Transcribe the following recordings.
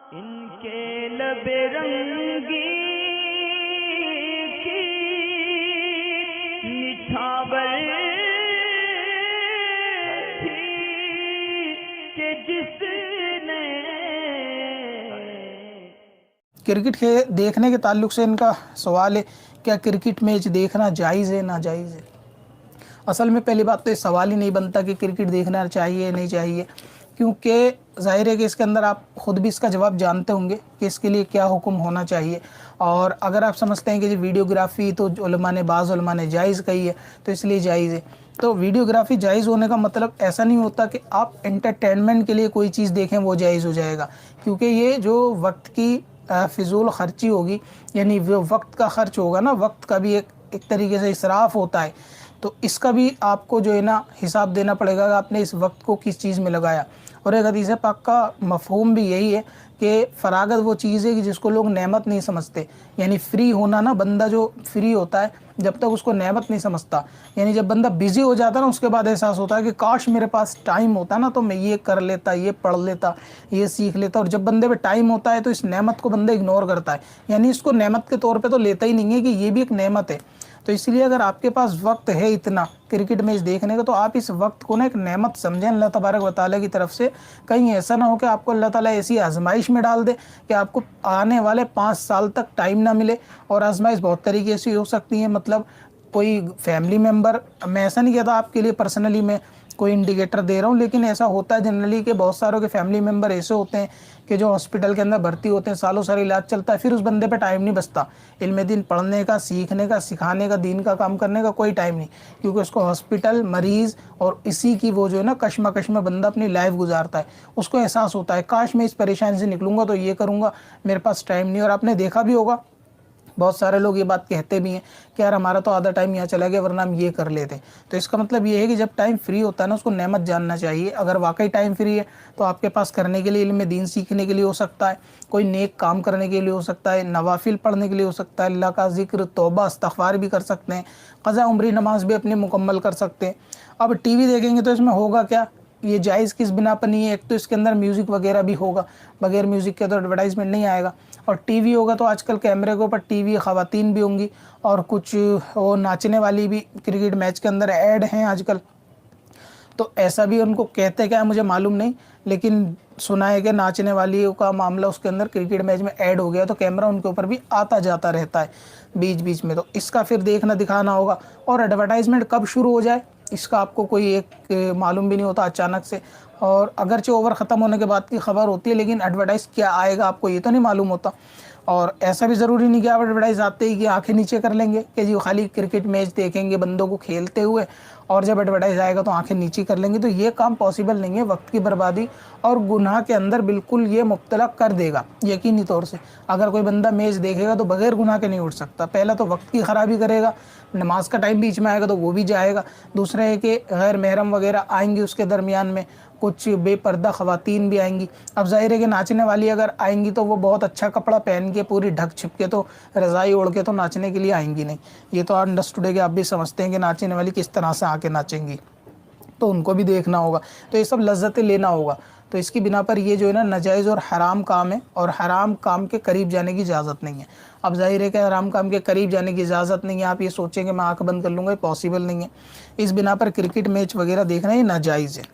इनके लबे रंगी की निछावर थी कि जिसने क्रिकेट के देखने के ताल्लुक से इनका सवाल है, क्या क्रिकेट मैच देखना जायज़ है नाजायज़ है। असल में पहली बात तो ये सवाल ही नहीं बनता कि क्रिकेट देखना चाहिए नहीं चाहिए, क्योंकि ज़ाहिर है कि इसके अंदर आप ख़ुद भी इसका जवाब जानते होंगे कि इसके लिए क्या हुक्म होना चाहिए। और अगर आप समझते हैं कि जी वीडियोग्राफ़ी तो उलमा ने बाज़ उलमा ने जायज़ कही है तो इसलिए जायज़ है, तो वीडियोग्राफ़ी जायज़ होने का मतलब ऐसा नहीं होता कि आप एंटरटेनमेंट के लिए कोई चीज़ देखें वो जायज़ हो जाएगा, क्योंकि ये जो वक्त की फ़िज़ूल ख़र्ची होगी, यानी वो वक्त का ख़र्च होगा ना, वक्त का भी एक तरीके से इसराफ़ होता है, तो इसका भी आपको जो है ना हिसाब देना पड़ेगा कि आपने इस वक्त को किस चीज़ में लगाया। और एक हदीस पाक का मफ़हूम भी यही है कि फ़रागत वो चीज़ है कि जिसको लोग नेमत नहीं समझते, यानी फ़्री होना ना, बंदा जो फ्री होता है जब तक उसको नेमत नहीं समझता, यानी जब बंदा बिज़ी हो जाता है ना उसके बाद एहसास होता है कि काश मेरे पास टाइम होता ना तो मैं ये कर लेता, ये पढ़ लेता, ये सीख लेता। और जब बंदे पे टाइम होता है तो इस नेमत को बंदा इग्नोर करता है, यानी इसको नेमत के तौर पे तो लेता ही नहीं है कि ये भी एक नेमत है। तो इसलिए अगर आपके पास वक्त है इतना क्रिकेट मैच देखने का, तो आप इस वक्त को ना एक नेमत समझें अल्लाह तबारक व तआला की तरफ से। कहीं ऐसा ना हो कि आपको अल्लाह ताला ऐसी आजमाइश में डाल दे कि आपको आने वाले 5 साल तक टाइम ना मिले। और आजमाइश बहुत तरीके से हो सकती है, मतलब कोई फैमिली मेम्बर, मैं ऐसा नहीं कहता आपके लिए पर्सनली मैं कोई इंडिकेटर दे रहा हूँ, लेकिन ऐसा होता है जनरली कि बहुत सारों के फैमिली मेम्बर ऐसे होते हैं कि जो हॉस्पिटल के अंदर भर्ती होते हैं, सालों साल इलाज चलता है, फिर उस बंदे पे टाइम नहीं बचता इल्म दीन पढ़ने का, सीखने का, सिखाने का, दीन का काम करने का कोई टाइम नहीं, क्योंकि उसको हॉस्पिटल, मरीज़ और इसी की वो जो है ना कश्मकश में बंदा अपनी लाइफ गुजारता है। उसको एहसास होता है काश मैं इस परेशानी से निकलूँगा तो ये करूँगा, मेरे पास टाइम नहीं। और आपने देखा भी होगा बहुत सारे लोग ये बात कहते भी हैं कि यार हमारा तो आधा टाइम यहाँ चला गया वरना हम ये कर लेते। तो इसका मतलब ये है कि जब टाइम फ्री होता है ना उसको नेमत जानना चाहिए। अगर वाकई टाइम फ्री है तो आपके पास करने के लिए इल्म दीन सीखने के लिए हो सकता है, कोई नेक काम करने के लिए हो सकता है, नवाफिल पढ़ने के लिए हो सकता है, अल्लाह का जिक्र, तौबा, इस्तग़फ़ार भी कर सकते हैं, क़ज़ा उम्री नमाज भी अपनी मुकम्मल कर सकते हैं। अब टीवी देखेंगे तो इसमें होगा क्या, ये जायज़ किस बिना पर नहीं है, एक तो इसके अंदर म्यूज़िक वगैरह भी होगा, बगैर म्यूज़िक के तो एडवर्टाइजमेंट नहीं आएगा। और टीवी होगा तो आजकल कैमरे के ऊपर टीवी ख़वातीन भी होंगी और कुछ वो नाचने वाली भी क्रिकेट मैच के अंदर ऐड हैं आजकल। तो ऐसा भी उनको कहते क्या है मुझे मालूम नहीं, लेकिन सुना है कि नाचने वाली का मामला उसके अंदर क्रिकेट मैच में ऐड हो गया, तो कैमरा उनके ऊपर भी आता जाता रहता है बीच बीच में, तो इसका फिर देखना दिखाना होगा। और एडवर्टाइजमेंट कब शुरू हो जाए इसका आपको कोई एक मालूम भी नहीं होता अचानक से, और अगरचे ओवर ख़त्म होने के बाद की खबर होती है, लेकिन एडवर्टाइज़ क्या आएगा आपको ये तो नहीं मालूम होता। और ऐसा भी ज़रूरी नहीं कि आप एडवर्टाइज़ आते ही कि आंखें नीचे कर लेंगे कि जी खाली क्रिकेट मैच देखेंगे बंदों को खेलते हुए, और जब एडवर्टाइज़ आएगा तो आंखें नीचे कर लेंगे, तो ये काम पॉसिबल नहीं है। वक्त की बर्बादी और गुनाह के अंदर बिल्कुल ये मुब्तला कर देगा यकीनी तौर से। अगर कोई बंदा मैच देखेगा तो बगैर गुनाह के नहीं उठ सकता। पहला तो वक्त की ख़राबी करेगा, नमाज का टाइम बीच में आएगा तो वो भी जाएगा। दूसरा है कि गैर महरम वगैरह आएंगी उसके दरमियान में, कुछ बेपर्दा ख़वातीन भी आएंगी। अब ज़ाहिर है कि नाचने वाली अगर आएंगी तो वो बहुत अच्छा कपड़ा पहन के पूरी ढक छिप के तो रज़ाई ओढ़ के तो नाचने के लिए आएंगी नहीं। ये तो अंडरस्टूड है कि आप भी समझते हैं कि नाचने वाली किस तरह से आके नाचेंगी, तो उनको भी देखना होगा, तो ये सब लज्जतें लेना होगा। तो इसकी बिना पर ये जो है ना नाजायज़ और हराम काम है, और हराम काम के करीब जाने की इजाज़त नहीं है। अब ज़ाहिर है कि हराम काम के करीब जाने की इजाज़त नहीं है, आप ये सोचेंगे मैं आँख बंद कर लूँगा, ये पॉसिबल नहीं है। इस बिना पर क्रिकेट मैच वगैरह देखना ये नाजायज़ है।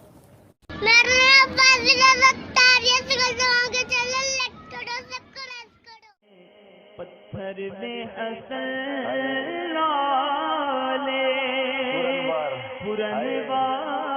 पत्थर में हसन लाले पुरनवार